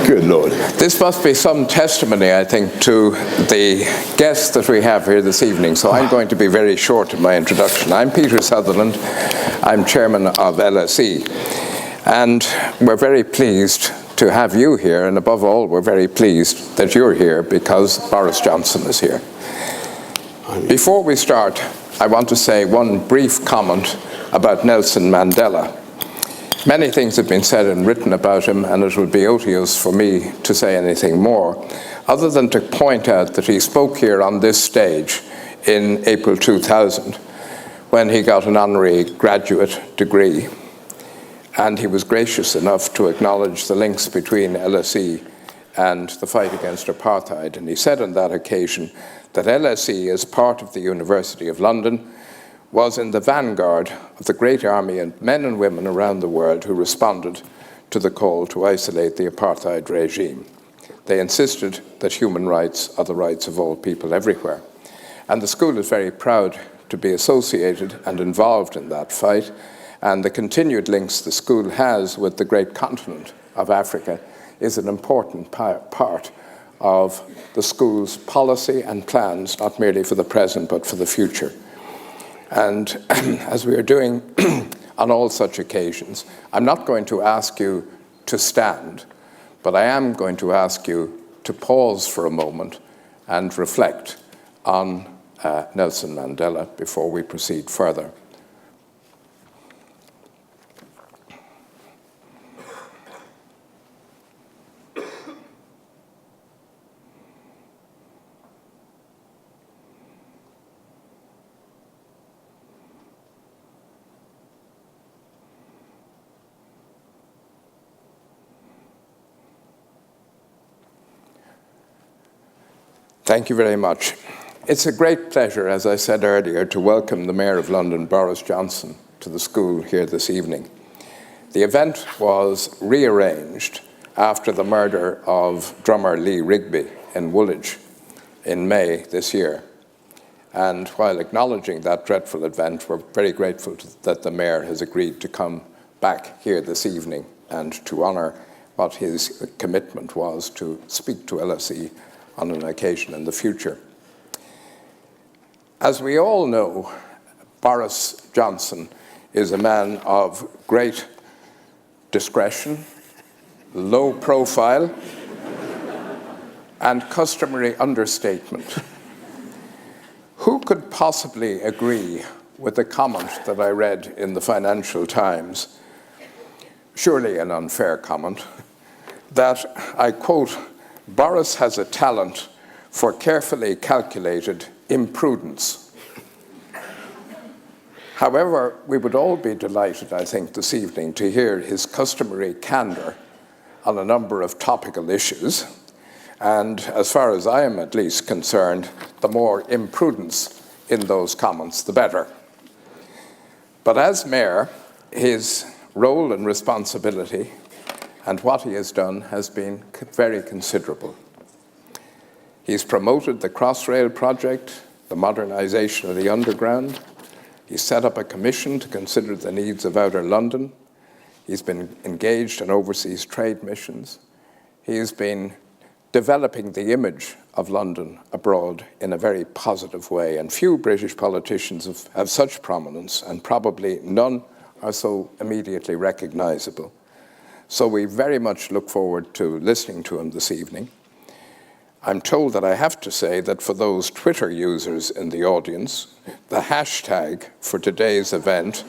Good Lord. This must be some testimony, I think, to the guests that we have here this evening. So I'm going to be very short in my introduction. I'm Peter Sutherland. I'm chairman of LSE. And we're very pleased to have you here. And above all, we're very pleased that you're here because Boris Johnson is here. Before we start, I want to say one brief comment about Nelson Mandela. Many things have been said and written about him, and it would be odious for me to say anything more, other than to point out that he spoke here on this stage in April 2000 when he got an honorary graduate degree. And he was gracious enough to acknowledge the links between LSE and the fight against apartheid. And he said on that occasion that LSE, as part of the University of London, was in the vanguard of the great army and men and women around the world who responded to the call to isolate the apartheid regime. They insisted that human rights are the rights of all people everywhere. And the school is very proud to be associated and involved in that fight, and the continued links the school has with the great continent of Africa is an important part of the school's policy and plans, not merely for the present but for the future. And as we are doing on all such occasions, I'm not going to ask you to stand, but I am going to ask you to pause for a moment and reflect on Nelson Mandela before we proceed further. Thank you very much. It's a great pleasure, as I said earlier, to welcome the Mayor of London, Boris Johnson, to the school here this evening. The event was rearranged after the murder of drummer Lee Rigby in Woolwich in May this year. And while acknowledging that dreadful event, we're very grateful that the Mayor has agreed to come back here this evening and to honour what his commitment was to speak to LSE on an occasion in the future. As we all know, Boris Johnson is a man of great discretion, low profile, and customary understatement. Who could possibly agree with the comment that I read in the Financial Times, surely an unfair comment, that, I quote, "Boris has a talent for carefully calculated imprudence." However, we would all be delighted, I think, this evening to hear his customary candor on a number of topical issues. And as far as I am at least concerned, the more imprudence in those comments, the better. But as mayor, his role and responsibility and what he has done has been very considerable. He's promoted the Crossrail project, the modernisation of the Underground. He's set up a commission to consider the needs of outer London. He's been engaged in overseas trade missions. He's been developing the image of London abroad in a very positive way. And few British politicians have such prominence, and probably none are so immediately recognisable. So we very much look forward to listening to him this evening. I'm told that I have to say that for those Twitter users in the audience, the hashtag for today's event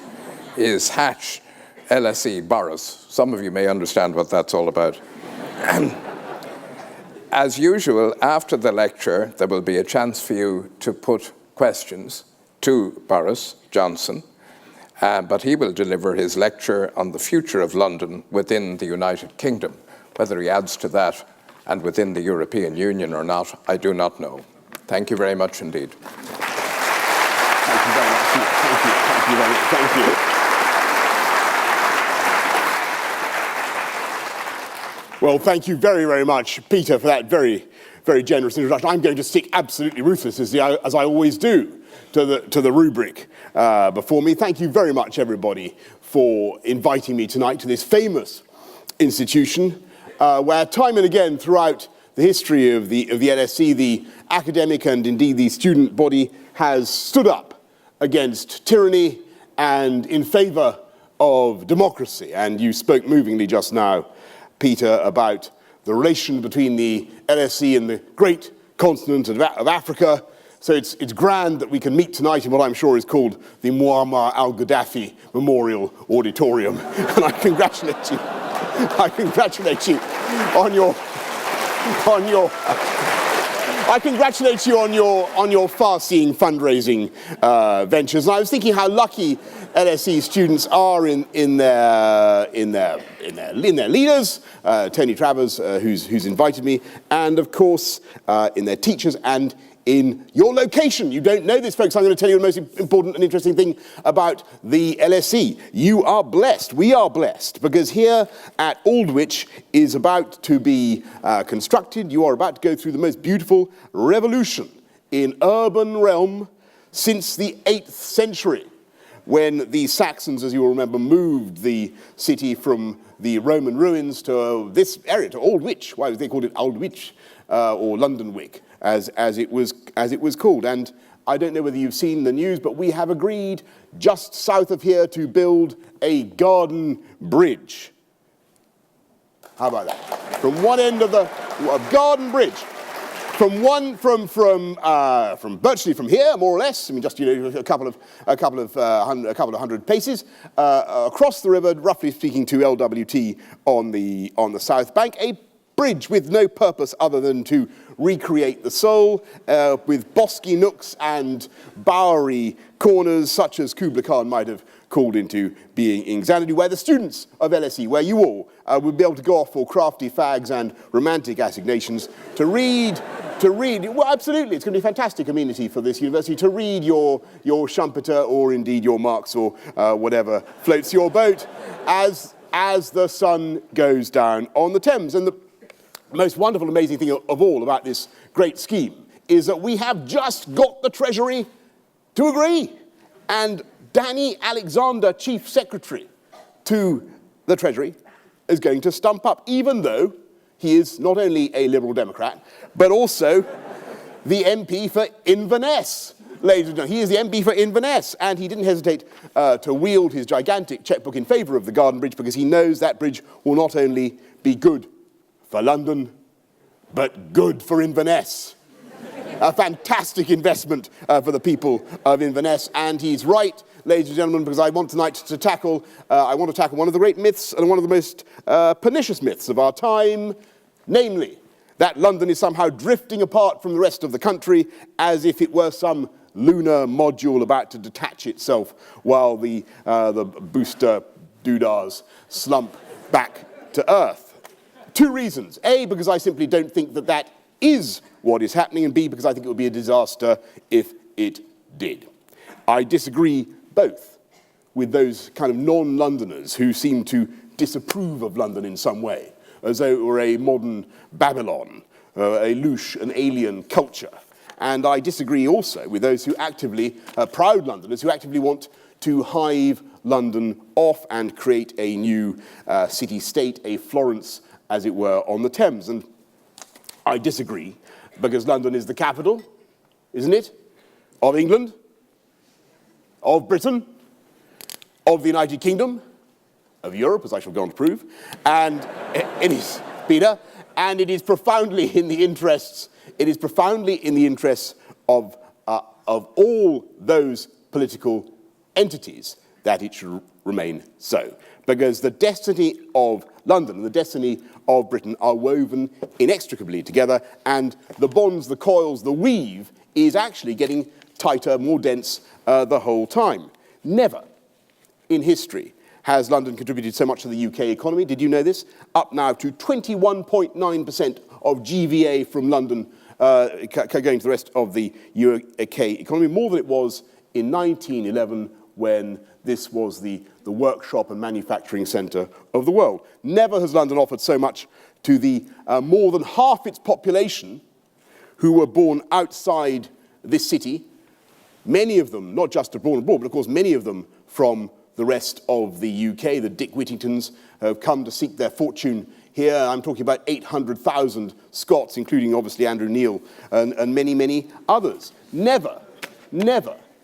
is #LSEBoris. Some of you may understand what that's all about. As usual, after the lecture, there will be a chance for you to put questions to Boris Johnson. But he will deliver his lecture on the future of London within the United Kingdom. Whether he adds to that and within the European Union or not, I do not know. Thank you very much indeed. Thank you very much. Thank you very much. Thank you. Well, thank you very, very much, Peter, for that very, very generous introduction. I'm going to stick absolutely ruthless, as I always do, to the rubric before me. Thank you very much, everybody, for inviting me tonight to this famous institution. where time and again throughout the history of the LSE, the academic and indeed the student body has stood up against tyranny and in favour of democracy. And you spoke movingly just now, Peter, about the relation between the LSE and the great continent of Africa. So it's grand that we can meet tonight in what I'm sure is called the Muammar al-Gaddafi Memorial Auditorium. And I congratulate you. I congratulate you on your far-seeing fundraising ventures. And I was thinking how lucky LSE students are in their leaders, Tony Travers, who's invited me, and of course in their teachers and in your location. You don't know this, folks. I'm going to tell you the most important and interesting thing about the LSE. You are blessed. We are blessed, because here at Aldwych is about to be constructed. You are about to go through the most beautiful revolution in urban realm since the 8th century, when the Saxons, as you will remember, moved the city from the Roman ruins to this area, to Aldwych. Why they called it Aldwych or Londonwyck, as it was called. And I don't know whether you've seen the news, but we have agreed just south of here to build a garden bridge. How about that? From one end of the garden bridge, from virtually from here, more or less. I mean, just a couple of hundred paces across the river, roughly speaking, to LWT on the south bank. A bridge with no purpose other than to recreate the soul, with bosky nooks and bowery corners, such as Kubla Khan might have called into being in Xanadu, where the students of LSE, where you all would be able to go off for crafty fags and romantic assignations to read. Well, absolutely, it's going to be a fantastic amenity for this university to read your Schumpeter or indeed your Marx or whatever floats your boat as the sun goes down on the Thames. And the most wonderful, amazing thing of all about this great scheme is that we have just got the Treasury to agree. And Danny Alexander, Chief Secretary to the Treasury, is going to stump up, even though he is not only a Liberal Democrat, but also the MP for Inverness. Ladies and gentlemen, he is the MP for Inverness, and he didn't hesitate to wield his gigantic chequebook in favour of the Garden Bridge, because he knows that bridge will not only be good for London, but good for Inverness. A fantastic investment for the people of Inverness, and he's right, ladies and gentlemen, because I want tonight to tackle one of the great myths and one of the most pernicious myths of our time, namely that London is somehow drifting apart from the rest of the country as if it were some lunar module about to detach itself while the booster doodahs slump back to Earth. Two reasons. A, because I simply don't think that is what is happening, and B, because I think it would be a disaster if it did. I disagree both with those kind of non-Londoners who seem to disapprove of London in some way, as though it were a modern Babylon, a louche, an alien culture. And I disagree also with those who actively, proud Londoners, who actively want to hive London off and create a new city-state, a Florence, as it were, on the Thames. And I disagree, because London is the capital, isn't it, of England, of Britain, of the United Kingdom, of Europe, as I shall go on to prove, and it is, Peter, and it is profoundly in the interests of all those political entities that it should remain so. Because the destiny of London and the destiny of Britain are woven inextricably together, and the bonds, the coils, the weave is actually getting tighter, more dense the whole time. Never in history has London contributed so much to the UK economy. Did you know this? Up now to 21.9% of GVA from London going to the rest of the UK economy, more than it was in 1911, when this was the workshop and manufacturing centre of the world. Never has London offered so much to the more than half its population who were born outside this city, many of them not just born abroad, but of course many of them from the rest of the UK. The Dick Whittingtons have come to seek their fortune Here I'm talking about 800,000 Scots, including obviously Andrew Neil and many, many others. Never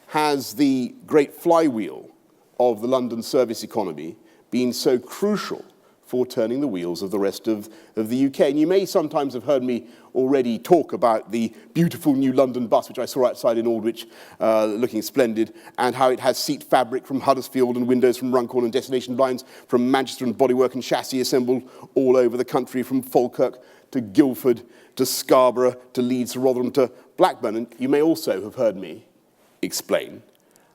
has the great flywheel of the London service economy been so crucial for turning the wheels of the rest of the UK. And you may sometimes have heard me already talk about the beautiful new London bus, which I saw outside in Aldwych, looking splendid, and how it has seat fabric from Huddersfield and windows from Runcorn and destination blinds from Manchester and bodywork and chassis assembled all over the country, from Falkirk to Guildford to Scarborough to Leeds to Rotherham to Blackburn. And you may also have heard me explain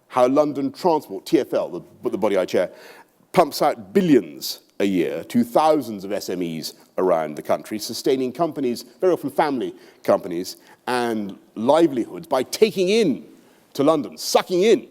how London Transport, TfL, the body I chair, pumps out billions a year to thousands of SMEs around the country, sustaining companies, very often family companies, and livelihoods by taking in to London, sucking in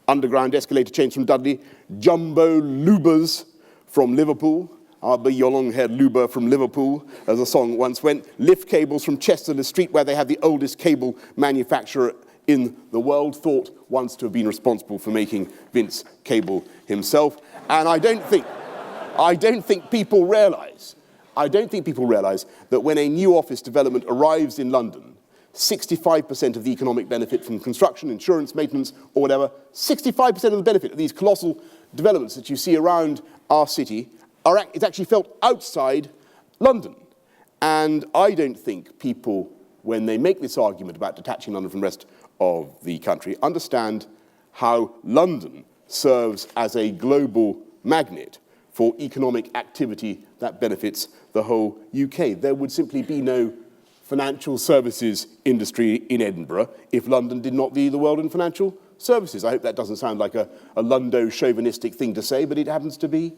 underground escalator chains from Dudley, jumbo lubers from Liverpool, I'll be your long-haired luber from Liverpool, as the song once went, lift cables from Chesterless Street, where they have the oldest cable manufacturer in the world, thought once to have been responsible for making Vince Cable himself. And I don't think people realise that when a new office development arrives in London, 65% of the economic benefit from construction, insurance, maintenance, or whatever, 65% of the benefit of these colossal developments that you see around our city is actually felt outside London. And I don't think people, when they make this argument about detaching London from the rest of the country, understand how London serves as a global magnet for economic activity that benefits the whole UK. There would simply be no financial services industry in Edinburgh if London did not lead the world in financial services. I hope that doesn't sound like a Lundo-chauvinistic thing to say, but it happens to be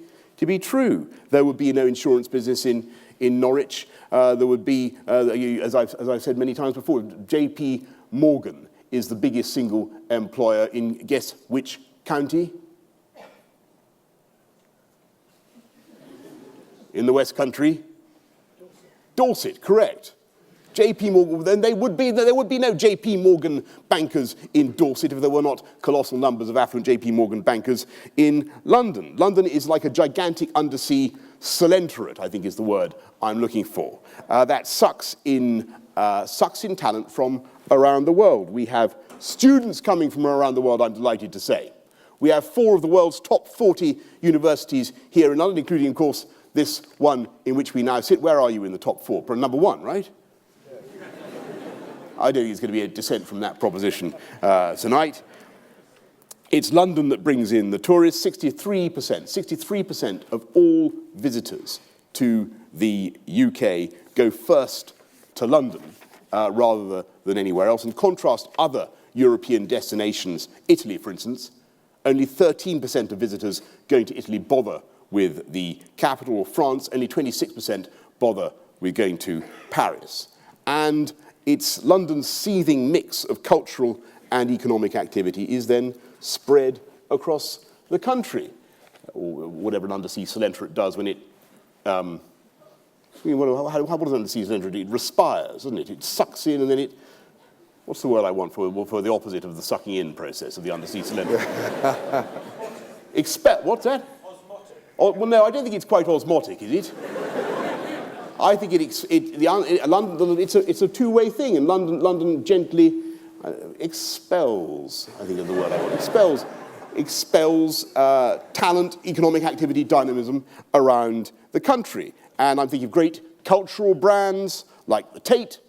true. There would be no insurance business in Norwich. There would be, as I've said many times before, J.P. Morgan is the biggest single employer in, guess which county? In the West Country? Dorset, correct. J.P. Morgan, then there would be no J.P. Morgan bankers in Dorset if there were not colossal numbers of affluent J.P. Morgan bankers in London. London is like a gigantic undersea celenterate, I think is the word I'm looking for, that sucks in talent from around the world. We have students coming from around the world, I'm delighted to say. We have 4 of the world's top 40 universities here in London, including, of course, this one in which we now sit. Where are you in the top 4? Number 1, right? I don't think it's going to be a dissent from that proposition tonight. It's London that brings in the tourists. 63% of all visitors to the UK go first to London rather than anywhere else. And contrast other European destinations, Italy, for instance, only 13% of visitors going to Italy bother with the capital, or France, only 26% bother with going to Paris. And it's London's seething mix of cultural and economic activity is then spread across the country, or whatever an undersea celenterate does when it, what does an undersea celenterate do? It respires, doesn't it? It sucks in and then it, what's the word I want for the opposite of the sucking in process of the undersea celenterate? What's that? Osmotic. Well, no, I don't think it's quite osmotic, is it? I think it's a two-way thing, and London gently expels, I think is the word I want, expels talent, economic activity, dynamism around the country. And I'm thinking of great cultural brands like the Tate,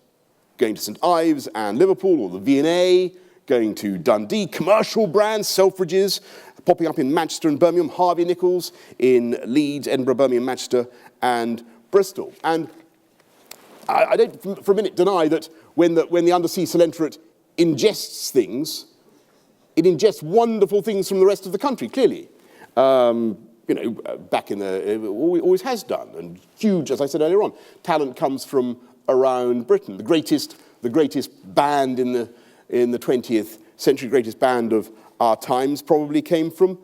going to St Ives and Liverpool, or the V&A, going to Dundee, commercial brands, Selfridges, popping up in Manchester and Birmingham, Harvey Nichols in Leeds, Edinburgh, Birmingham, Manchester, and Bristol. And I don't for a minute deny that when the undersea celenterate ingests things, it ingests wonderful things from the rest of the country, clearly. Back in it always has done, and huge, as I said earlier on, talent comes from around Britain. The greatest band in the 20th century, greatest band of our times probably came from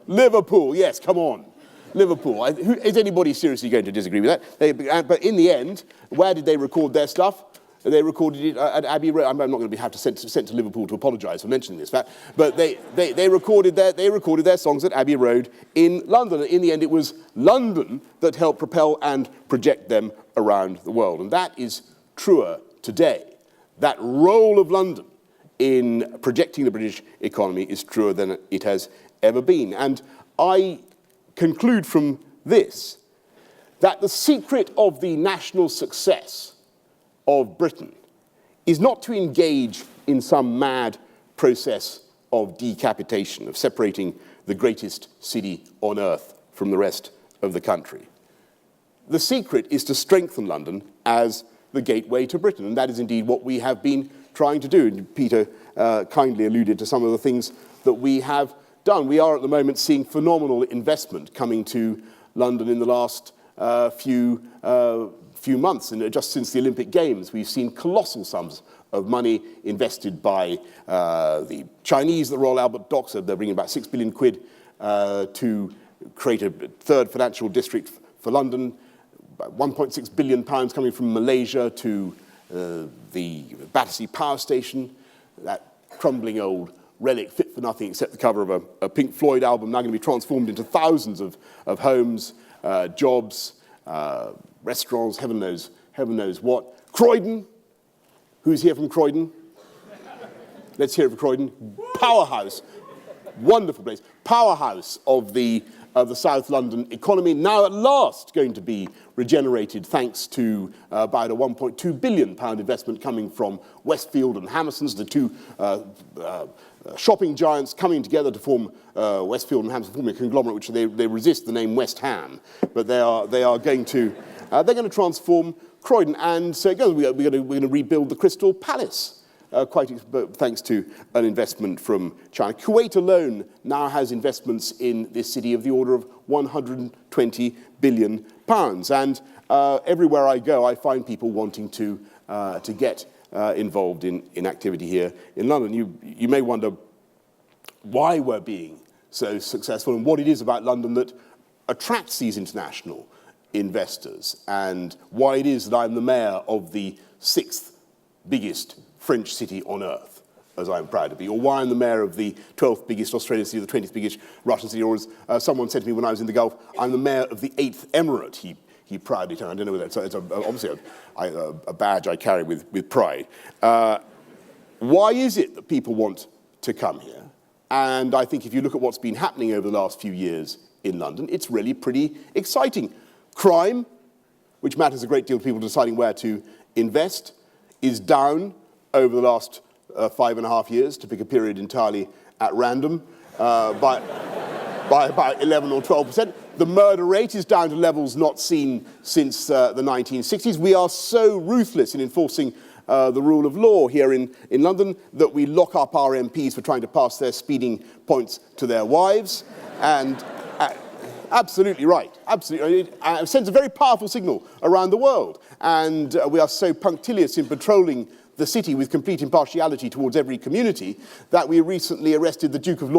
Liverpool. Yes, come on. Liverpool. Is anybody seriously going to disagree with that? But in the end, where did they record their stuff? They recorded it at Abbey Road. I'm not going to have to send to Liverpool to apologise for mentioning this fact, but they recorded their songs at Abbey Road in London. In the end, it was London that helped propel and project them around the world, and that is truer today. That role of London in projecting the British economy is truer than it has ever been. And I conclude from this that the secret of the national success of Britain is not to engage in some mad process of decapitation, of separating the greatest city on earth from the rest of the country. The secret is to strengthen London as the gateway to Britain, and that is indeed what we have been trying to do. And Peter kindly alluded to some of the things that we have done. We are at the moment seeing phenomenal investment coming to London in the last few months, and just since the Olympic Games, we've seen colossal sums of money invested by the Chinese, the Royal Albert Docks. They're bringing about 6 billion quid to create a third financial district for London. About 1.6 billion pounds coming from Malaysia to the Battersea Power Station, that crumbling old relic fit for nothing except the cover of a Pink Floyd album, now going to be transformed into thousands of homes, jobs, restaurants, heaven knows what. Croydon, who's here from Croydon? Let's hear it for Croydon. Powerhouse, wonderful place. Powerhouse of the South London economy, now at last going to be regenerated thanks to about a £1.2 billion investment coming from Westfield and Hammerson's, the two shopping giants coming together to form Westfield and Hammerson's, forming a conglomerate which they resist the name West Ham, but they are going to transform Croydon, and so we're going to rebuild the Crystal Palace. Thanks to an investment from China. Kuwait alone now has investments in this city of the order of £120 billion. And everywhere I go, I find people wanting to get involved in activity here in London. You may wonder why we're being so successful and what it is about London that attracts these international investors, and why it is that I'm the mayor of the 6th biggest French city on earth, as I'm proud to be, or why I'm the mayor of the 12th biggest Australian city, the 20th biggest Russian city, or as someone said to me when I was in the Gulf, I'm the mayor of the 8th emirate, he proudly told me. I don't know whether it's obviously a badge I carry with pride. Why is it that people want to come here? And I think if you look at what's been happening over the last few years in London, it's really pretty exciting. Crime, which matters a great deal to people deciding where to invest, is down over the last 5.5 years, to pick a period entirely at random, by about 11 or 12%. The murder rate is down to levels not seen since the 1960s. We are so ruthless in enforcing the rule of law here in London that we lock up our MPs for trying to pass their speeding points to their wives. And absolutely right. Absolutely. It sends a very powerful signal around the world. And we are so punctilious in patrolling the city with complete impartiality towards every community that we recently arrested the Duke of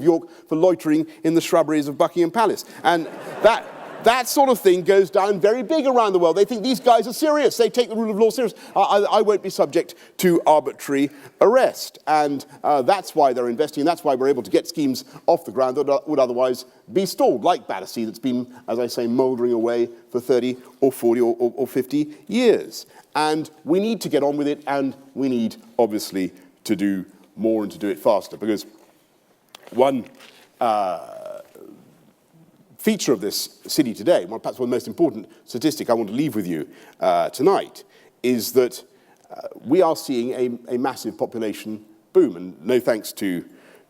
York for loitering in the shrubberies of Buckingham Palace. And that sort of thing goes down very big around the world. They think these guys are serious. They take the rule of law serious. I won't be subject to arbitrary arrest. And that's why they're investing. And that's why we're able to get schemes off the ground that would otherwise be stalled, like Battersea, that's been, as I say, mouldering away for 30 or 40 or 50 years. And we need to get on with it, and we need, obviously, to do more and to do it faster. Because one feature of this city today, perhaps one of the most important statistic I want to leave with you tonight, is that we are seeing a massive population boom. And no thanks to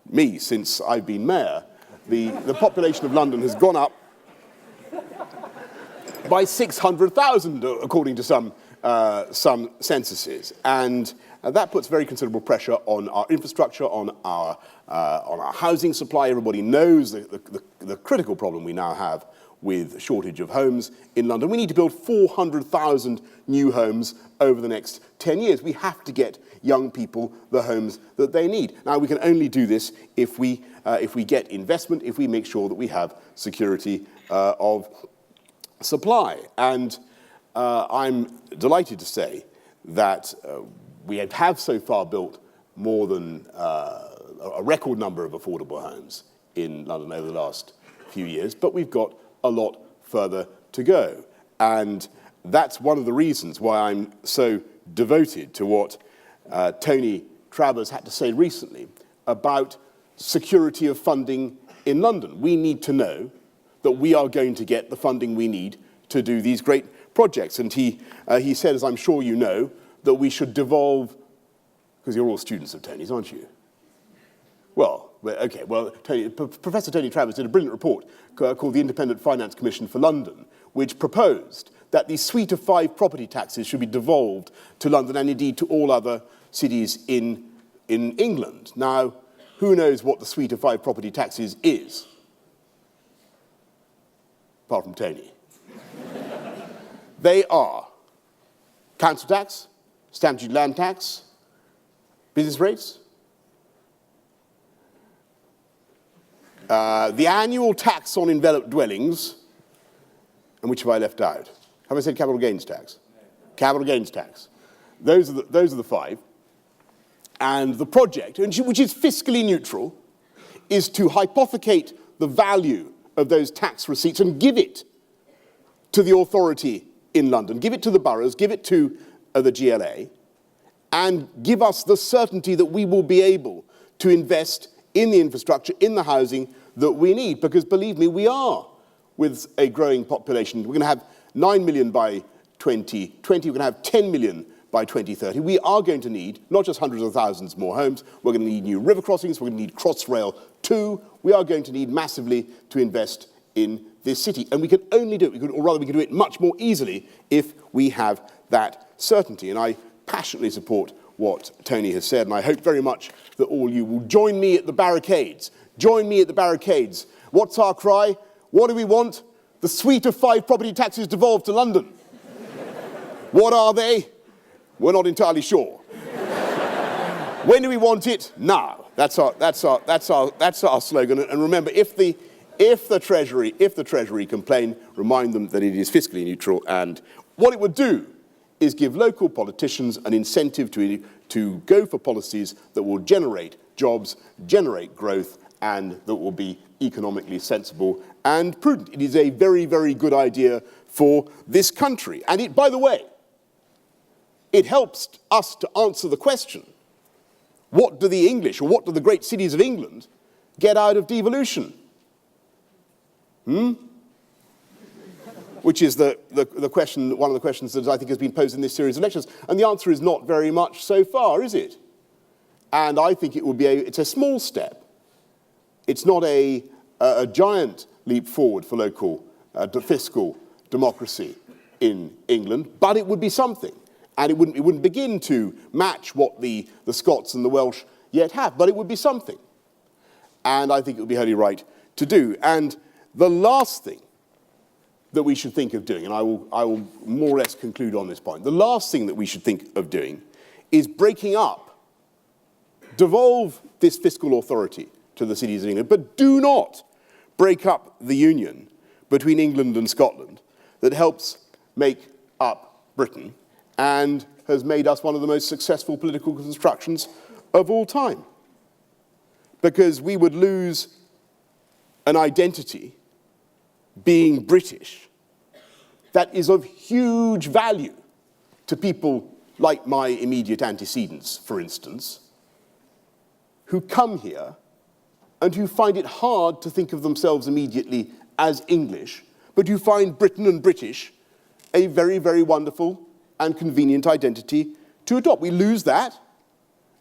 me, since I've been mayor, the population of London has gone up by 600,000, according to some censuses, and that puts very considerable pressure on our infrastructure, on our housing supply. Everybody knows the critical problem we now have with shortage of homes in London. We need to build 400,000 new homes over the next 10 years. We have to get young people the homes that they need. Now, we can only do this if we get investment, if we make sure that we have security of supply. And I'm delighted to say that we have so far built more than a record number of affordable homes in London over the last few years, but we've got a lot further to go. And that's one of the reasons why I'm so devoted to what Tony Travers had to say recently about security of funding in London. We need to know that we are going to get the funding we need to do these great projects. And he said, as I'm sure you know, that we should devolve, because you're all students of Tony's, aren't you? Well, okay, well, Professor Tony Travers did a brilliant report called the Independent Finance Commission for London, which proposed that the suite of 5 property taxes should be devolved to London and indeed to all other cities in England. Now, who knows what the suite of 5 property taxes is? Apart from Tony. They are council tax, stamp duty land tax, business rates, the annual tax on enveloped dwellings, and which have I left out? Have I said capital gains tax? No. Capital gains tax. Those are the 5. And the project, which is fiscally neutral, is to hypothecate the value of those tax receipts and give it to the authority in London, give it to the boroughs, give it to the GLA, and give us the certainty that we will be able to invest in the infrastructure, in the housing that we need. Because believe me, we are, with a growing population. We're going to have 9 million by 2020, we're going to have 10 million by 2030. We are going to need not just hundreds of thousands more homes, we're going to need new river crossings, we're going to need Crossrail 2, we are going to need massively to invest in this city. And we can only do it, or rather we can do it much more easily if we have that certainty. And I passionately support what Tony has said, and I hope very much that all you will join me at the barricades. Join me at the barricades. What's our cry? What do we want? The suite of 5 property taxes devolved to London. What are they? We're not entirely sure. When do we want it? Now. That's our slogan. And remember, if the Treasury complain, remind them that it is fiscally neutral. And what it would do is give local politicians an incentive to go for policies that will generate jobs, generate growth, and that will be economically sensible and prudent. It is a very, very good idea for this country. And it, by the way, it helps us to answer the question, what do the English, or what do the great cities of England get out of devolution? Which is the question, one of the questions that I think has been posed in this series of lectures. And the answer is not very much so far, is it? And I think it would be it's a small step. It's not a giant leap forward for local fiscal democracy in England, but it would be something. And it wouldn't begin to match what the Scots and the Welsh yet have, but it would be something. And I think it would be wholly right to do. And the last thing that we should think of doing, and I will more or less conclude on this point, the last thing that we should think of doing is breaking up, devolve this fiscal authority to the cities of England, but do not break up the union between England and Scotland that helps make up Britain and has made us one of the most successful political constructions of all time. Because we would lose an identity, being British, that is of huge value to people like my immediate antecedents, for instance, who come here and who find it hard to think of themselves immediately as English, but who find Britain and British a very, very wonderful and convenient identity to adopt. We lose that,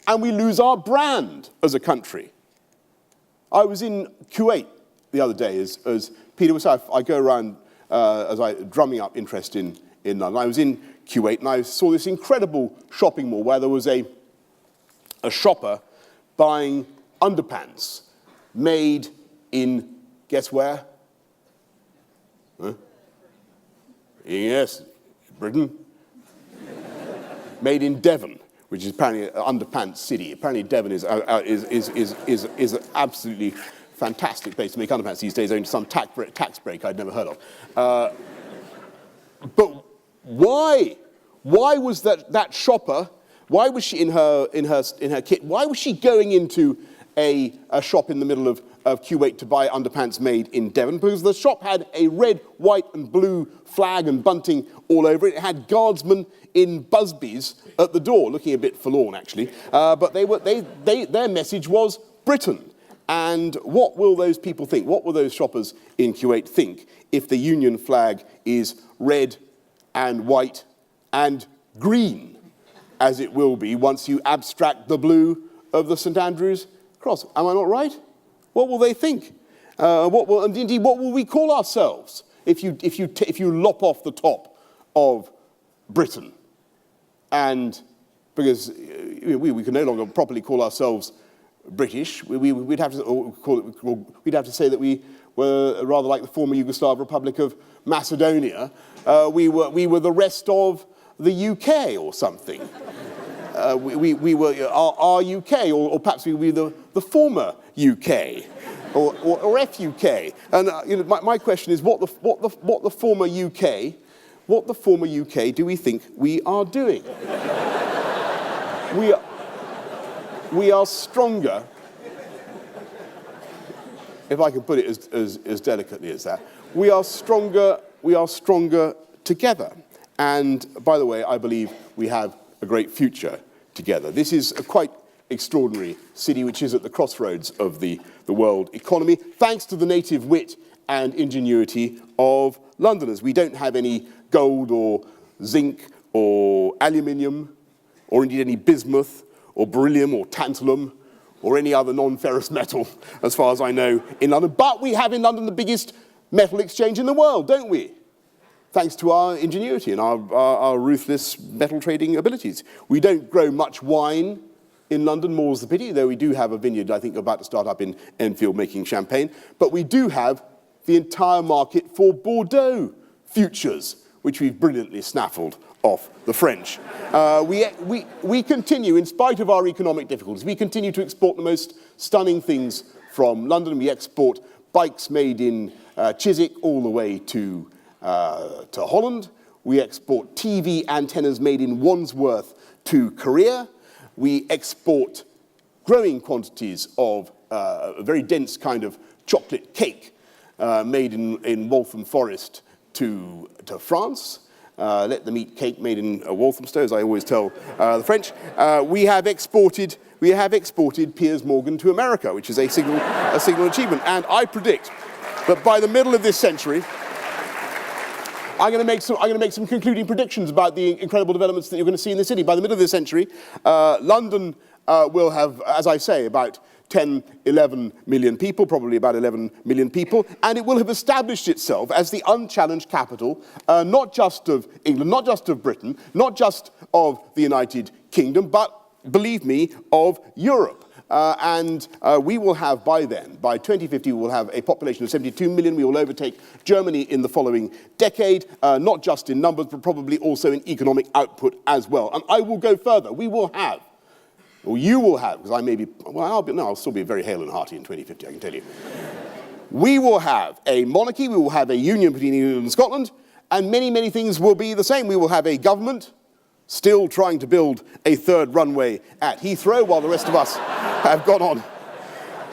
and we lose our brand as a country. I was in Kuwait the other day, as Peter was saying. I go around drumming up interest in London. I was in Kuwait, and I saw this incredible shopping mall where there was a shopper buying underpants made in, guess where? Huh? Yes, Britain. Made in Devon, which is apparently an underpants city. Apparently Devon is an absolutely fantastic place to make underpants these days, owing to some tax break I'd never heard of. But why why was that shopper, why was she in her kit, why was she going into a shop in the middle of Kuwait to buy underpants made in Devon? Because the shop had a red, white and blue flag and bunting all over it. It had guardsmen in busbies at the door, looking a bit forlorn actually, but their message was Britain. And what will those people think? What will those shoppers in Kuwait think if the Union flag is red and white and green, as it will be once you abstract the blue of the St Andrew's cross? Am I not right? What will they think? And indeed, what will we call ourselves if you lop off the top of Britain? And because we can no longer properly call ourselves British, we'd have to say that we were rather like the former Yugoslav Republic of Macedonia. We were the rest of the UK or something. We were our UK, or perhaps we were the former UK, or FUK. And my question is, what the former UK do we think we are doing? We are stronger, if I can put it as delicately as that. We are stronger together. And by the way, I believe we have a great future together. This is a quite extraordinary city which is at the crossroads of the world economy, thanks to the native wit and ingenuity of Londoners. We don't have any gold or zinc or aluminium or indeed any bismuth or beryllium or tantalum or any other non-ferrous metal, as far as I know, in London. But we have in London the biggest metal exchange in the world, don't we? Thanks to our ingenuity and our ruthless metal trading abilities. We don't grow much wine in London, more's the pity, though we do have a vineyard, I think, about to start up in Enfield making champagne. But we do have the entire market for Bordeaux futures, which we've brilliantly snaffled off the French. We continue, in spite of our economic difficulties, we continue to export the most stunning things from London. We export bikes made in Chiswick all the way to Holland. We export TV antennas made in Wandsworth to Korea. We export growing quantities of a very dense kind of chocolate cake made in Waltham Forest to France. Let them eat cake made in Walthamstow, as I always tell the French. We have exported Piers Morgan to America, which is a signal achievement. And I predict that by the middle of this century, I'm going to make some concluding predictions about the incredible developments that you're going to see in the city. By the middle of this century, London will have, as I say, about 10, 11 million people, probably about 11 million people, and it will have established itself as the unchallenged capital, not just of England, not just of Britain, not just of the United Kingdom, but, believe me, of Europe. And we will have by then, by 2050, we will have a population of 72 million. We will overtake Germany in the following decade, not just in numbers, but probably also in economic output as well. And I will go further. We will have, or you will have, because I may be, well, I'll still be very hale and hearty in 2050, I can tell you. We will have a monarchy, we will have a union between England and Scotland, and many, many things will be the same. We will have a government still trying to build a third runway at Heathrow, while the rest of us have gone on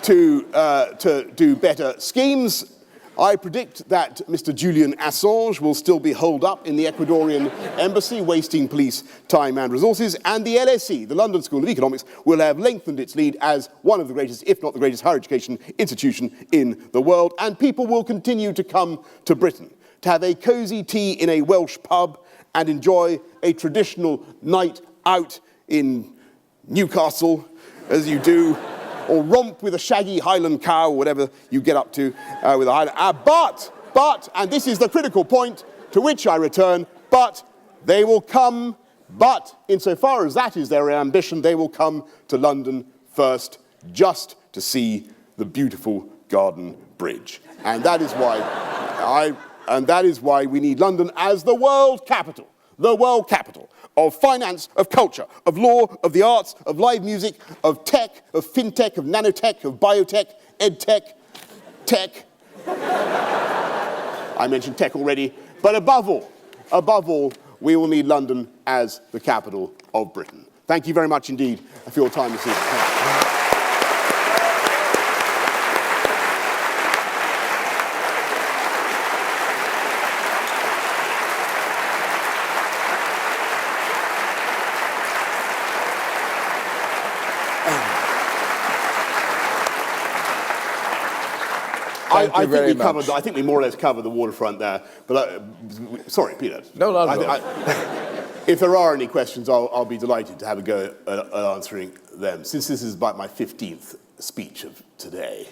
to do better schemes. I predict that Mr. Julian Assange will still be holed up in the Ecuadorian embassy, wasting police time and resources, and the LSE, the London School of Economics, will have lengthened its lead as one of the greatest, if not the greatest, higher education institution in the world, and people will continue to come to Britain to have a cosy tea in a Welsh pub and enjoy a traditional night out in Newcastle, as you do, or romp with a shaggy Highland cow, or whatever you get up to with a Highland. But, and this is the critical point to which I return, but they will come, but insofar as that is their ambition, they will come to London first just to see the beautiful Garden Bridge. And that is why we need London as the world capital of finance, of culture, of law, of the arts, of live music, of tech, of fintech, of nanotech, of biotech, edtech, tech. I mentioned tech already, but above all, we will need London as the capital of Britain. Thank you very much indeed for your time this evening. I think we more or less covered the waterfront there. But sorry, Peter. No. If there are any questions, I'll be delighted to have a go at answering them. Since this is about my 15th speech of today,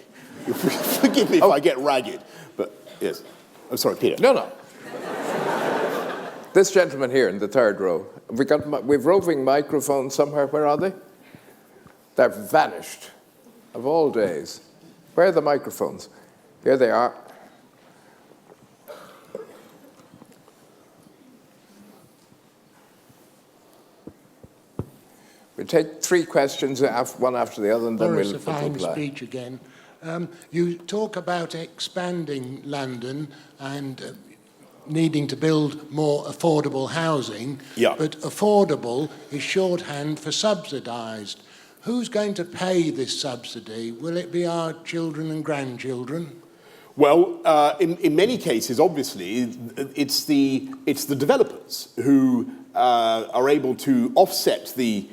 forgive me if I get ragged. But yes, I'm sorry, Peter. No. This gentleman here in the third row. We've roving microphones somewhere. Where are they? They've vanished. Of all days, where are the microphones? Here they are. We'll take three questions, one after the other, and then Boris, we'll a fine reply. speech again. You talk about expanding London and needing to build more affordable housing, but affordable is shorthand for subsidised. Who's going to pay this subsidy? Will it be our children and grandchildren? Well, in many cases, obviously, it's the developers who are able to offset the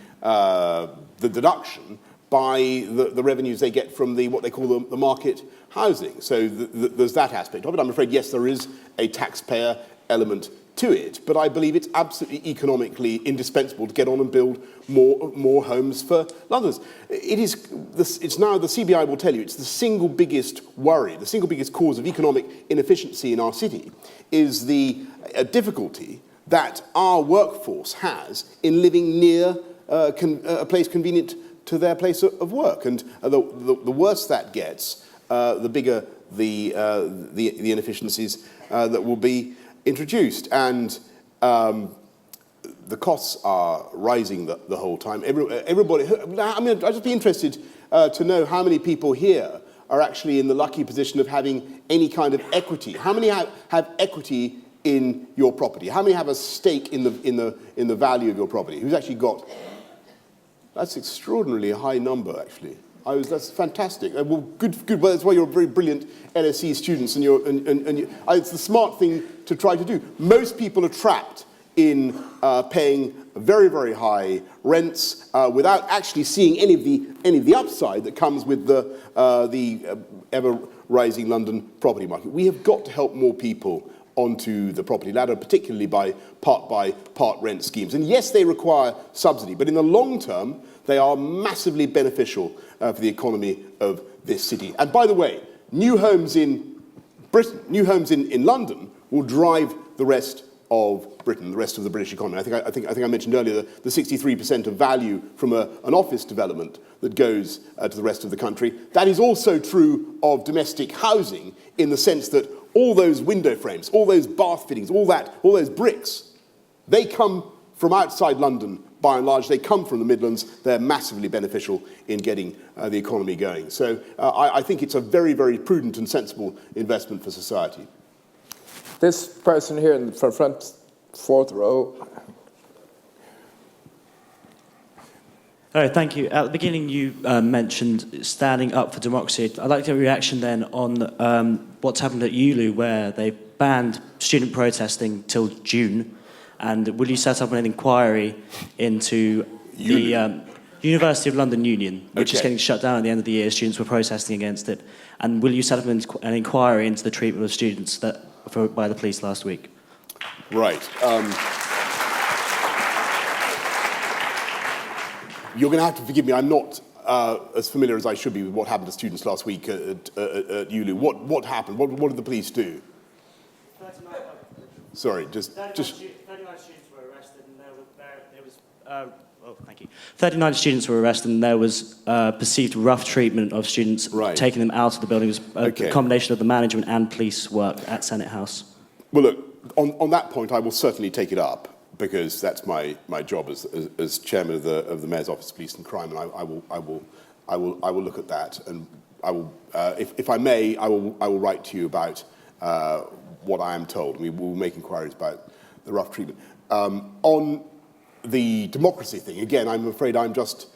deduction by the revenues they get from what they call the market housing. So there's that aspect of it. I'm afraid, yes, there is a taxpayer element to it, but I believe it's absolutely economically indispensable to get on and build more homes for Londoners. It's now, the CBI will tell you, it's the single biggest worry, the single biggest cause of economic inefficiency in our city is the difficulty that our workforce has in living near a place convenient to their place of work. And the worse that gets, the bigger the inefficiencies that will be introduced. And the costs are rising the whole time. Everybody, I mean, I'd just be interested to know how many people here are actually in the lucky position of having any kind of equity. How many have equity in your property? How many have a stake in the value of your property? Who's actually got? That's extraordinarily high number, actually. That's fantastic. Well, good. Well, that's why you're very brilliant LSE students, and it's the smart thing to try to do. Most people are trapped in paying very, very high rents without actually seeing any of the upside that comes with the ever-rising London property market. We have got to help more people onto the property ladder, particularly by part rent schemes. And yes, they require subsidy, but in the long term, they are massively beneficial for the economy of this city. And by the way, new homes in Britain, new homes in London will drive the rest of Britain, the rest of the British economy. I think I mentioned earlier the 63% of value from an office development that goes to the rest of the country. That is also true of domestic housing in the sense that all those window frames, all those bath fittings, all those bricks, they come from outside London by and large. They come from the Midlands. They're massively beneficial in getting the economy going. So I think it's a very, very prudent and sensible investment for society. This person here in the front, fourth row. Hello, thank you. At the beginning, you mentioned standing up for democracy. I'd like to have a reaction then on what's happened at ULU, where they banned student protesting till June. And will you set up an inquiry into the University of London Union, which is getting shut down at the end of the year? Students were protesting against it. And will you set up an inquiry into the treatment of students by the police last week? Right. You're going to have to forgive me. I'm not as familiar as I should be with what happened to students last week at ULU. What happened? What did the police do? 39 students were arrested, and there was. Thank you. 39 students were arrested, and there was perceived rough treatment of students, taking them out of the building. It was a combination of the management and police work at Senate House. Well, look, on that point, I will certainly take it up, because that's my job as chairman of the Mayor's Office of Police and Crime, and I will look at that, and I will, if I may, I will write to you about what I am told. We will make inquiries about the rough treatment. On the democracy thing, again, I'm afraid I'm just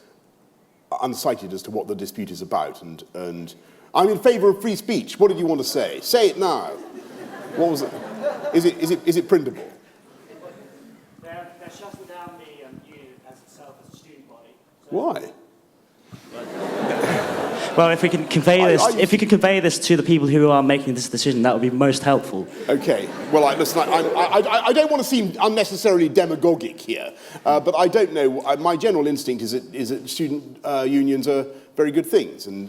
unsighted as to what the dispute is about, and I'm in favour of free speech. What did you want to say? Say it now. What was it? Is it printable? They're shutting down the union as itself as a student body. So Why? well, if we can convey this to the people who are making this decision, that would be most helpful. Okay. Well, listen, I don't want to seem unnecessarily demagogic here, but I don't know. My general instinct is that student unions are very good things, and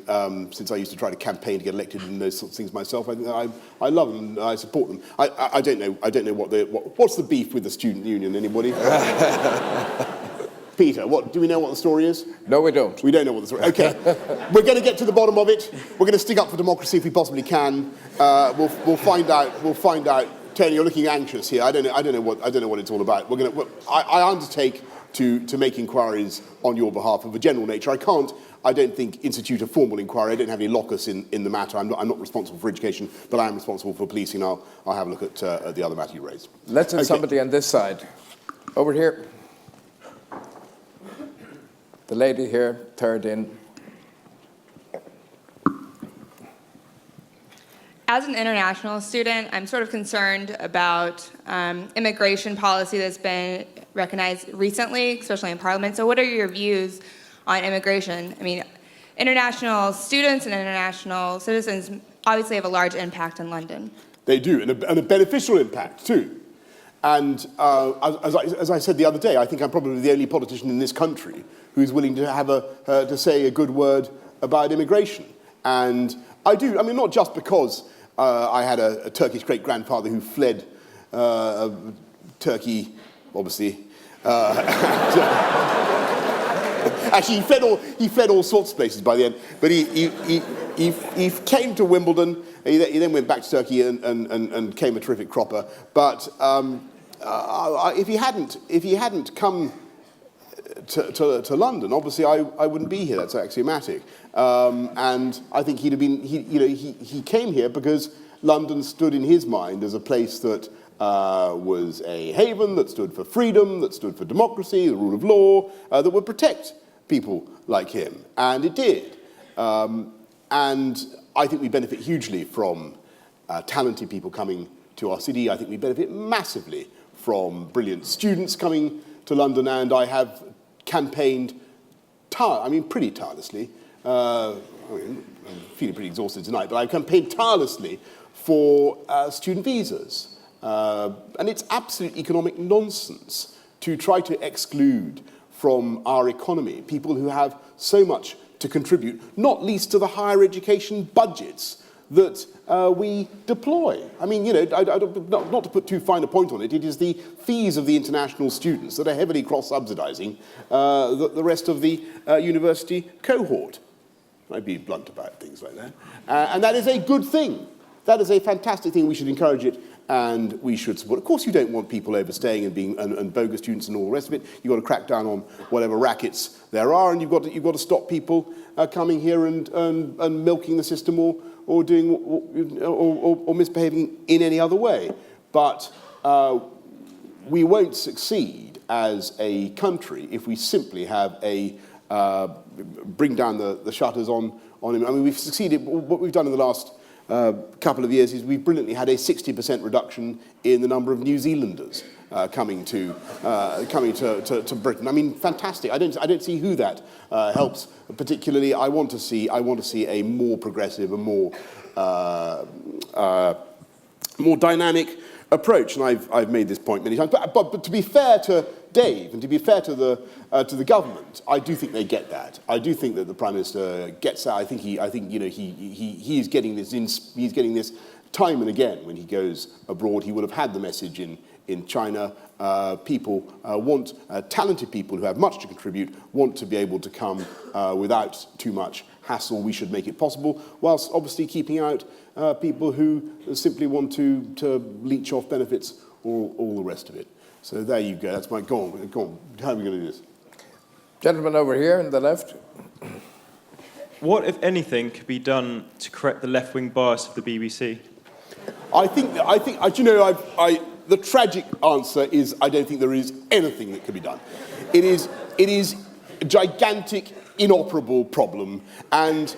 since I used to try to campaign to get elected and those sorts of things myself, I love them and I support them. I don't know what's the beef with the student union. Anybody? Peter, do we know what the story is? No, we don't. We don't know what the story is. Okay. We're going to get to the bottom of it. We're going to stick up for democracy if we possibly can. We'll find out. We'll find out. Tony, you're looking anxious here. I don't know what it's all about. I undertake to make inquiries on your behalf of a general nature. I don't think, institute a formal inquiry. I don't have any locus in the matter. I'm not responsible for education, but I am responsible for policing. I'll have a look at the other matter you raised. Let's have somebody on this side. Over here. The lady here, third in. As an international student, I'm sort of concerned about immigration policy that's been recognized recently, especially in Parliament. So what are your views on immigration? I mean, international students and international citizens obviously have a large impact in London. They do, and a beneficial impact too. And as I said the other day, I think I'm probably the only politician in this country who's willing to have to say a good word about immigration. And I do. I mean, not just because I had a Turkish great-grandfather who fled Turkey, obviously. Actually, he fled all sorts of places by the end. But he came to Wimbledon. He then went back to Turkey and came a terrific cropper. But if he hadn't come to London, obviously I wouldn't be here. That's axiomatic. And I think he'd have been. He came here because London stood in his mind as a place that was a haven, that stood for freedom, that stood for democracy, the rule of law, that would protect people like him, and it did. And I think we benefit hugely from talented people coming to our city. I think we benefit massively from brilliant students coming to London, and I have campaigned pretty tirelessly. I'm feeling pretty exhausted tonight, but I've campaigned tirelessly for student visas. And it's absolute economic nonsense to try to exclude from our economy people who have so much to contribute, not least to the higher education budgets that we deploy. I mean, not to put too fine a point on it, it is the fees of the international students that are heavily cross-subsidising the rest of the university cohort. I'd be blunt about things like that. And that is a good thing. That is a fantastic thing. We should encourage it and we should support. Of course, you don't want people overstaying and being and bogus students and all the rest of it. You've got to crack down on whatever rackets there are, and you've got to stop people coming here and milking the system or doing or misbehaving in any other way. But we won't succeed as a country if we simply have a bring down the shutters on him. I mean, we've succeeded. What we've done in the last couple of years is we've brilliantly had a 60% reduction in the number of New Zealanders coming to Britain. I mean, fantastic. I don't see who that helps particularly. I want to see a more progressive, a more dynamic approach, and I've made this point many times. But to be fair to Dave and to be fair to the government, I do think they get that. I do think that the Prime Minister gets that. I think he is getting this. He's getting this time and again when he goes abroad. He will have had the message in China. People want talented people who have much to contribute, want to be able to come without too much hassle. We should make it possible, whilst obviously keeping out people who simply want to leech off benefits or all the rest of it. So there you go. That's my go on. How are we going to do this? Gentleman over here on the left. What, if anything, could be done to correct the left-wing bias of the BBC? I think. the tragic answer is I don't think there is anything that can be done. It is a gigantic, inoperable problem, and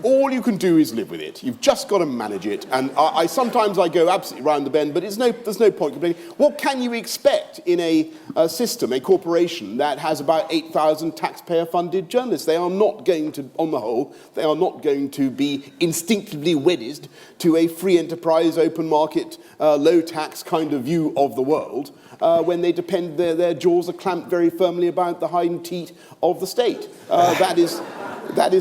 all you can do is live with it. You've just got to manage it, and sometimes I go absolutely round the bend, but there's no point complaining. What can you expect in a system, a corporation that has about 8,000 taxpayer-funded journalists? They are not going to, on the whole, they are not going to be instinctively wedded to a free enterprise, open market, low-tax kind of view of the world. When they depend, their jaws are clamped very firmly about the hind teat of the state. That is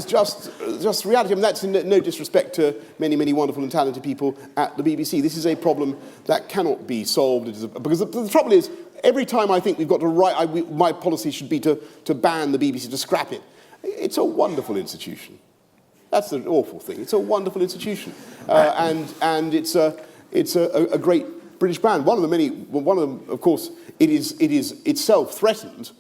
just reality. I mean, that's in no disrespect to many, many wonderful and talented people at the BBC. This is a problem that cannot be solved. Because the trouble is, every time I think we've got to my policy should be to ban the BBC, to scrap it. It's a wonderful institution. That's an awful thing. It's a wonderful institution. And it's a great British brand. One of them, of course, it is itself threatened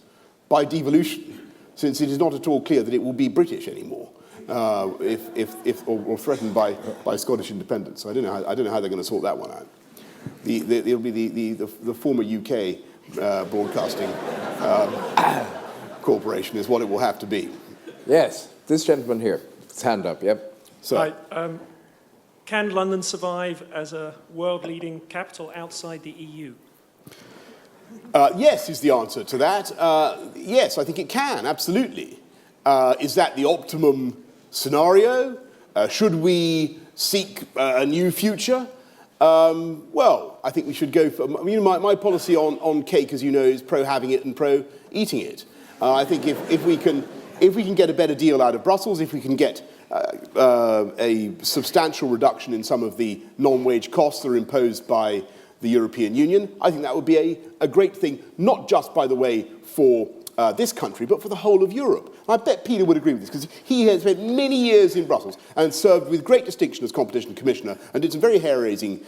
by devolution, since it is not at all clear that it will be British anymore, or threatened by Scottish independence. So I don't know how they're going to sort that one out. It'll be the former UK broadcasting corporation is what it will have to be. Yes, this gentleman here, his hand up. Yep. So. Hi. Can London survive as a world-leading capital outside the EU? Yes is the answer to that. Yes, I think it can, absolutely. Is that the optimum scenario? Should we seek a new future? Well, I think we should go for... my policy on cake, as you know, is pro-having it and pro-eating it. I think if we can get a better deal out of Brussels, if we can get a substantial reduction in some of the non-wage costs that are imposed by the European Union, I think that would be a great thing, not just, by the way, for this country, but for the whole of Europe. I bet Peter would agree with this, because he has spent many years in Brussels and served with great distinction as Competition Commissioner and did some very hair-raising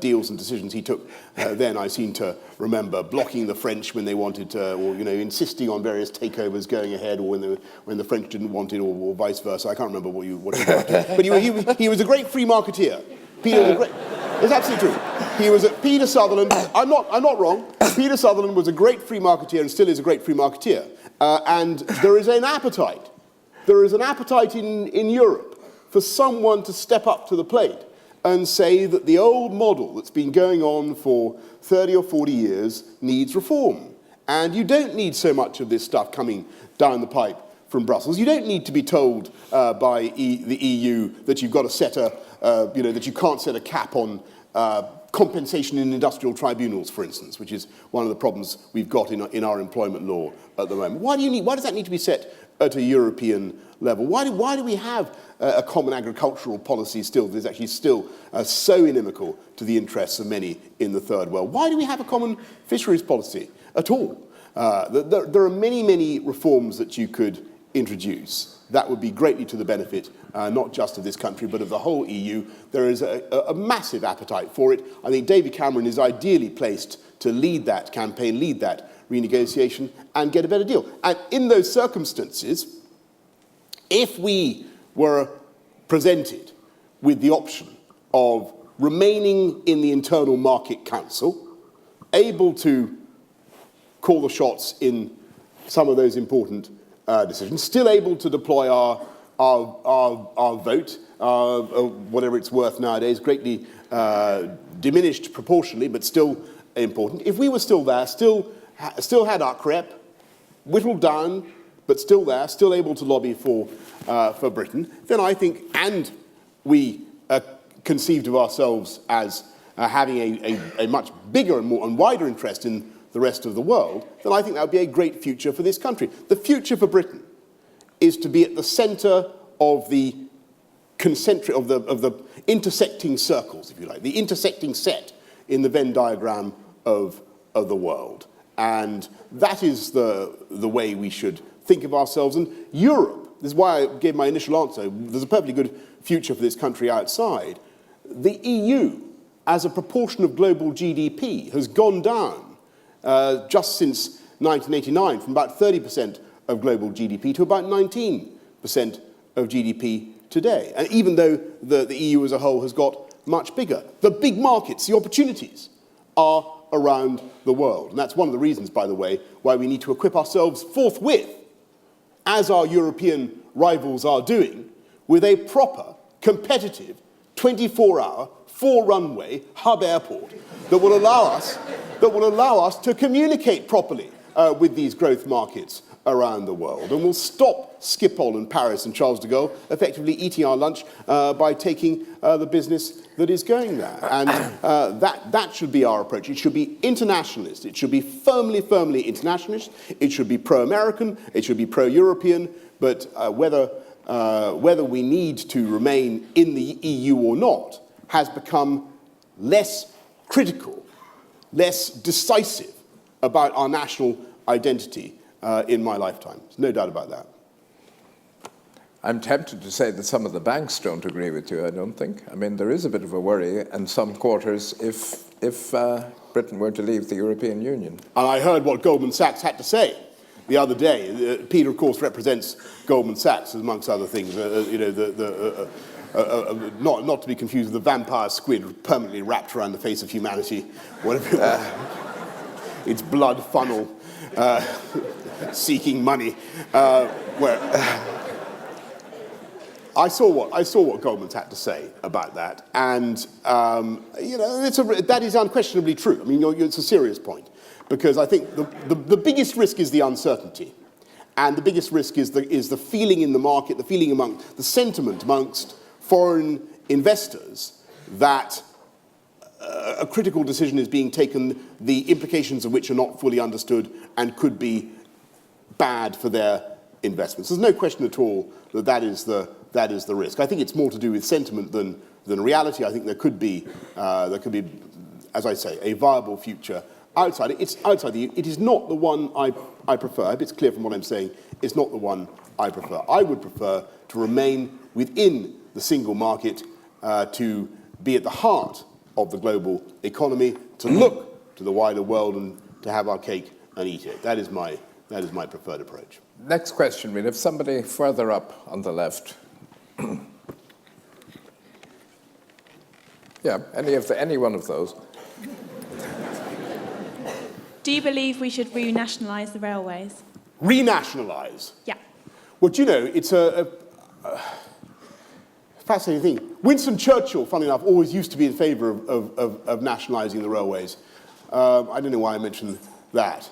deals and decisions he took then, I seem to remember, blocking the French when they wanted to, or insisting on various takeovers going ahead, or when the French didn't want it, or vice versa. I can't remember what you wanted. But he was a great free marketeer. Peter was a great... It's absolutely true. Peter Sutherland, I'm not wrong, Peter Sutherland was a great free marketeer and still is a great free marketeer. And there is an appetite. There is an appetite in Europe for someone to step up to the plate and say that the old model that's been going on for 30 or 40 years needs reform. And you don't need so much of this stuff coming down the pipe from Brussels. You don't need to be told by the EU that you've got to set that you can't set a cap on compensation in industrial tribunals, for instance, which is one of the problems we've got in our employment law at the moment. Why does that need to be set at a European level? Why do we have a common agricultural policy still that is actually still so inimical to the interests of many in the third world? Why do we have a common fisheries policy at all? There are many, many reforms that you could introduce. That would be greatly to the benefit, not just of this country, but of the whole EU. There is a massive appetite for it. I think David Cameron is ideally placed to lead that campaign, lead that renegotiation, and get a better deal. And in those circumstances, if we were presented with the option of remaining in the Internal Market Council, able to call the shots in some of those important decisions, still able to deploy our vote, whatever it's worth nowadays, greatly diminished proportionally, but still important. If we were still there, still had our crep, whittled down, but still there, still able to lobby for Britain, then I think, and we conceived of ourselves as having a much bigger and wider interest in the rest of the world, then I think that would be a great future for this country. The future for Britain is to be at the centre of the concentric, of the intersecting circles, if you like, the intersecting set in the Venn diagram of the world. And that is the way we should think of ourselves. And Europe, this is why I gave my initial answer, there's a perfectly good future for this country outside. The EU, as a proportion of global GDP, has gone down just since 1989, from about 30% of global GDP to about 19% of GDP today. And even though the EU as a whole has got much bigger. The big markets, the opportunities, are around the world. And that's one of the reasons, by the way, why we need to equip ourselves forthwith, as our European rivals are doing, with a proper, competitive, 24-hour, 4-runway hub airport that will allow us to communicate properly with these growth markets around the world. And we'll stop Schiphol and Paris and Charles de Gaulle effectively eating our lunch by taking the business that is going there. And that should be our approach. It should be internationalist. It should be firmly internationalist. It should be pro-American. It should be pro-European. But whether we need to remain in the EU or not has become less critical, less decisive about our national identity in my lifetime. There's no doubt about that. I'm tempted to say that some of the banks don't agree with you, I don't think. I mean, there is a bit of a worry in some quarters if Britain were to leave the European Union. And I heard what Goldman Sachs had to say the other day. Peter, of course, represents Goldman Sachs, amongst other things. Not to be confused with the vampire squid permanently wrapped around the face of humanity, whatever its blood funnel seeking money. I saw what Goldman's had to say about that, and that is unquestionably true. I mean, it's a serious point, because I think the biggest risk is the uncertainty, and the biggest risk is the feeling in the market, the feeling the sentiment amongst foreign investors that a critical decision is being taken, the implications of which are not fully understood and could be bad for their investments. There's no question at all that is the risk. I think it's more to do with sentiment than reality. I think there could be, as I say, a viable future outside. It's outside the EU. It is not the one I prefer. I hope it's clear from what I'm saying. It's not the one I prefer. I would prefer to remain within the single market, to be at the heart of the global economy, to look to the wider world and to have our cake and eat it. That is my preferred approach. Next question, we'll have somebody further up on the left. Yeah, any one of those. Do you believe we should renationalise the railways? Renationalise? Yeah. Well, it's a fascinating thing. Winston Churchill, funnily enough, always used to be in favour of nationalising the railways. I don't know why I mentioned that.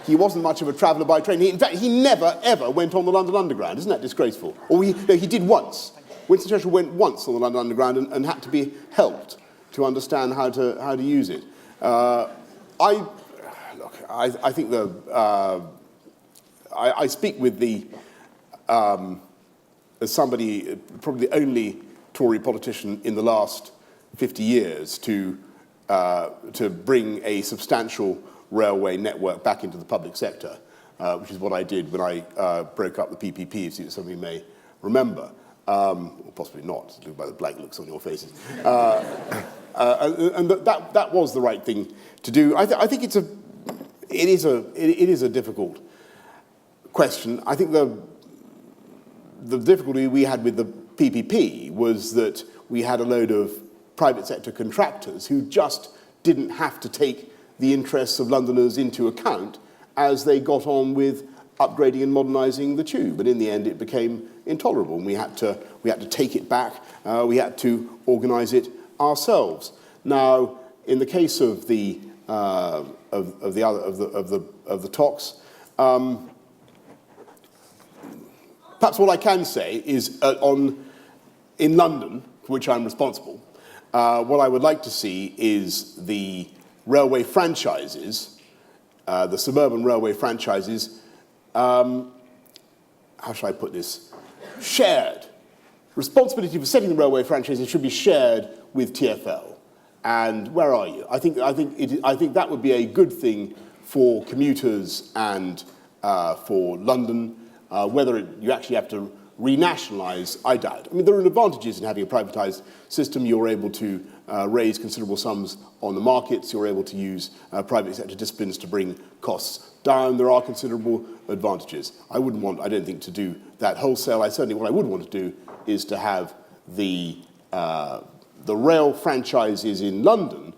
He wasn't much of a traveller by train. In fact, he never, ever went on the London Underground. Isn't that disgraceful? Or he did once. Winston Churchill went once on the London Underground and had to be helped to understand how to use it. I think I speak with as somebody, probably the only Tory politician in the last 50 years to bring a substantial railway network back into the public sector, which is what I did when I broke up the PPP, as some of you may remember, or possibly not, by the blank looks on your faces. And that was the right thing to do. I think it is a difficult question. I think the difficulty we had with the PPP was that we had a load of private sector contractors who just didn't have to take the interests of Londoners into account as they got on with upgrading and modernising the tube. But in the end, it became intolerable, and we had to take it back. We had to organise it ourselves. Now, in the case of the talks, perhaps what I can say is in London, for which I'm responsible, what I would like to see is the railway franchises, the suburban railway franchises, how shall I put this, shared. Responsibility for setting the railway franchises should be shared with TfL. And where are you? I think that would be a good thing for commuters and for London. Whether you actually have to renationalise, I doubt. I mean, there are advantages in having a privatised system. You're able to raise considerable sums on the markets. You're able to use private sector disciplines to bring costs down. There are considerable advantages. I don't think, to do that wholesale. What I would want to do is to have the rail franchises in London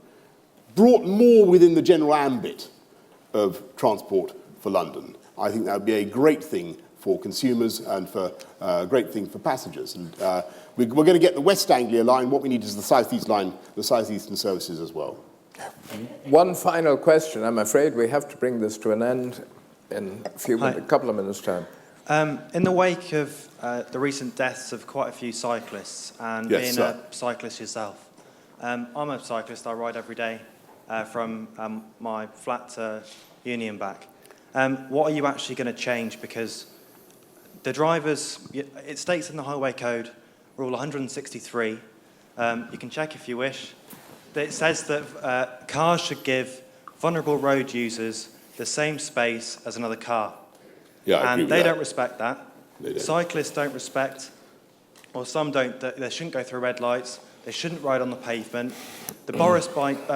brought more within the general ambit of Transport for London. I think that would be a great thing for consumers and for a great thing for passengers. And we're going to get the West Anglia line. What we need is the South East line, the South Eastern services as well. One final question. I'm afraid we have to bring this to an end in a couple of minutes' time. In the wake of the recent deaths of quite a few cyclists, and being a cyclist yourself, I'm a cyclist. I ride every day from my flat to uni and back. What are you actually going to change? Because the drivers, it states in the Highway Code, Rule 163, you can check if you wish, that it says that cars should give vulnerable road users the same space as another car. Yeah, and they don't respect that. They don't. Cyclists don't respect, or some don't, they shouldn't go through red lights, they shouldn't ride on the pavement. The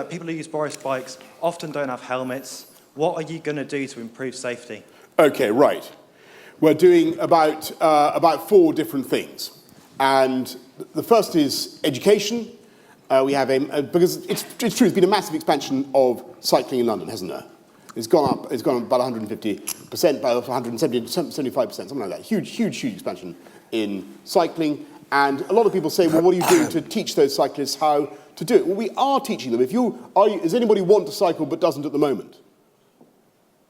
people who use Boris bikes often don't have helmets. What are you going to do to improve safety? Okay, right. We're doing about 4 different things. And the first is education. We have because it's true, there's been a massive expansion of cycling in London, hasn't there? It's gone up about 150%, by 175%, something like that. Huge expansion in cycling. And a lot of people say, well, what are you doing to teach those cyclists how to do it? Well, we are teaching them. Does anybody want to cycle but doesn't at the moment?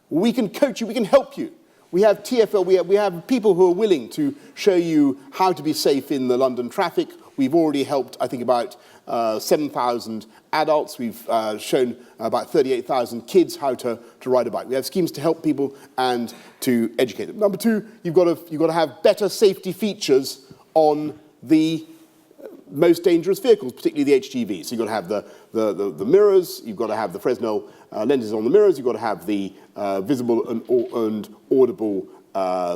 We can coach you, we can help you. We have TfL, we have people who are willing to show you how to be safe in the London traffic. We've already helped, I think, about 7,000 adults. We've shown about 38,000 kids how to ride a bike. We have schemes to help people and to educate them. Number 2, you've got to have better safety features on the most dangerous vehicles, particularly the HGVs. So you've got to have the mirrors, you've got to have the Fresnel lenses on the mirrors, you've got to have the visible and audible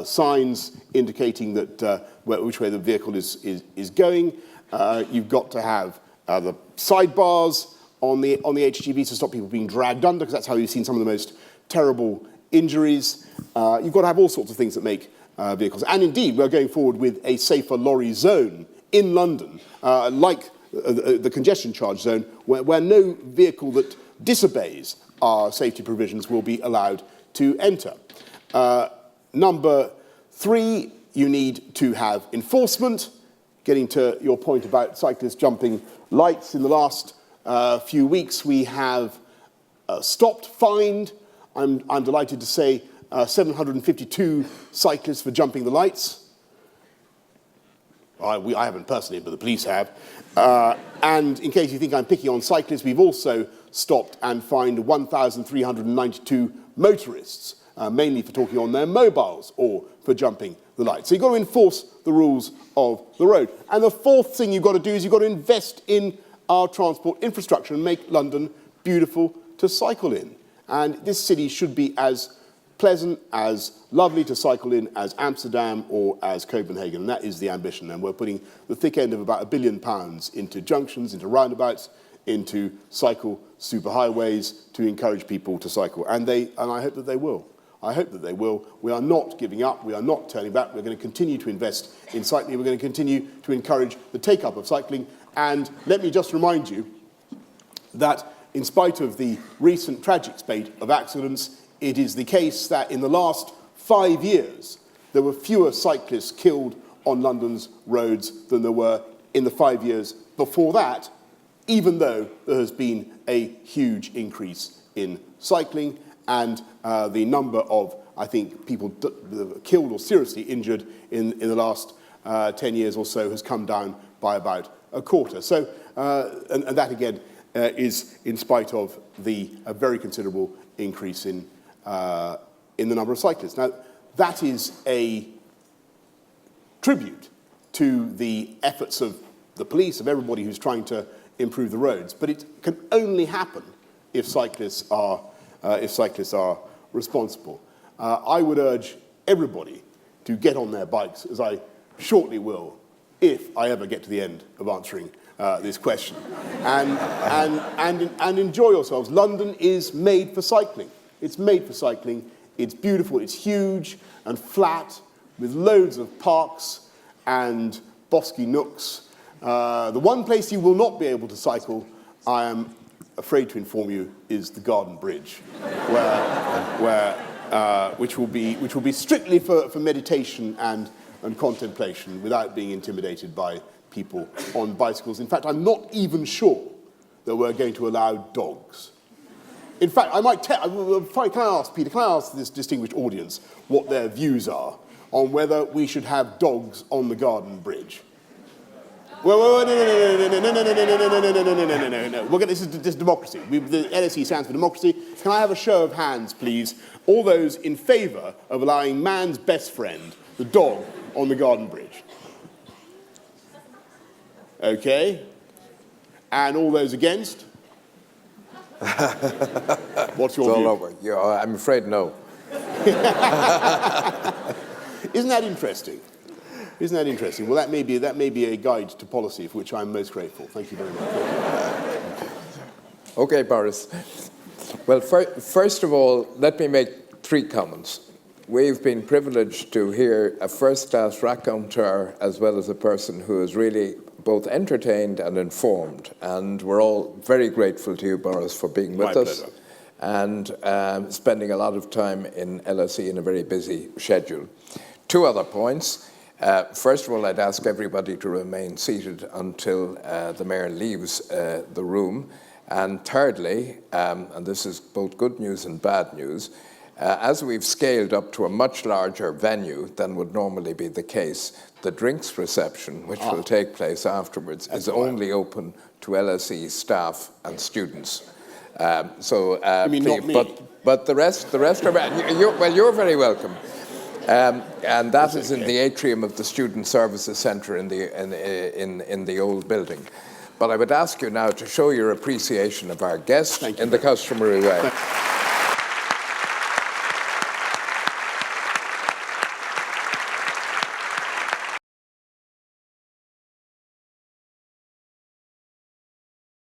signs indicating that which way the vehicle is going. You've got to have the sidebars on the HGVs to stop people being dragged under, because that's how you've seen some of the most terrible injuries. You've got to have all sorts of things that make vehicles. And indeed, we're going forward with a safer lorry zone in London, like the congestion charge zone, where no vehicle that disobeys our safety provisions will be allowed to enter. Number 3, you need to have enforcement. Getting to your point about cyclists jumping lights, in the last few weeks we have stopped, fined, I'm delighted to say, 752 cyclists for jumping the lights. I haven't personally, but the police have. And in case you think I'm picking on cyclists, we've also stopped and fined 1,392 motorists, mainly for talking on their mobiles or for jumping the lights. So you've got to enforce the rules of the road. And the 4th thing you've got to do is you've got to invest in our transport infrastructure and make London beautiful to cycle in. And this city should be as pleasant, as lovely to cycle in as Amsterdam or as Copenhagen, and that is the ambition. And we're putting the thick end of about £1 billion into junctions, into roundabouts, into cycle superhighways to encourage people to cycle. And I hope that they will. I hope that they will. We are not giving up. We are not turning back. We're going to continue to invest in cycling. We're going to continue to encourage the take-up of cycling. And let me just remind you that in spite of the recent tragic spate of accidents, it is the case that in the last 5 years, there were fewer cyclists killed on London's roads than there were in the 5 years before that, even though there has been a huge increase in cycling, and the number of, I think, people killed or seriously injured in the last 10 years or so has come down by about a quarter. So, and that again is in spite of a very considerable increase in the number of cyclists. Now, that is a tribute to the efforts of the police, of everybody who's trying to improve the roads, but it can only happen if cyclists are responsible. I would urge everybody to get on their bikes, as I shortly will, if I ever get to the end of answering this question, and enjoy yourselves. London is made for cycling. It's made for cycling. It's beautiful. It's huge and flat, with loads of parks and bosky nooks. The one place you will not be able to cycle, I am afraid to inform you, is the Garden Bridge, which will be strictly for meditation and contemplation without being intimidated by people on bicycles. In fact, I'm not even sure that we're going to allow dogs. In fact, can I ask, Peter, can I ask this distinguished audience what their views are on whether we should have dogs on the Garden Bridge? No. This is democracy. The LSE stands for democracy. Can I have a show of hands, please? All those in favour of allowing man's best friend, the dog, on the Garden Bridge? Okay. And all those against? What's your view? Over. Yeah, I'm afraid no. Isn't that interesting? Isn't that interesting? Well, that may be a guide to policy for which I'm most grateful. Thank you very much. Okay, Boris. Well, first of all, let me make 3 comments. We've been privileged to hear a first-class raconteur as well as a person who is really both entertained and informed. And we're all very grateful to you, Boris, for being with us. Pleasure. And spending a lot of time in LSE in a very busy schedule. 2 other points. First of all, I'd ask everybody to remain seated until the Mayor leaves the room. And thirdly, and this is both good news and bad news, as we've scaled up to a much larger venue than would normally be the case, the drinks reception, which will take place afterwards, is only open to LSE staff and students. You mean please, not me? but the rest are you're very welcome. And that is in the atrium of the Student Services Centre in the old building. But I would ask you now to show your appreciation of our guest in the customary way.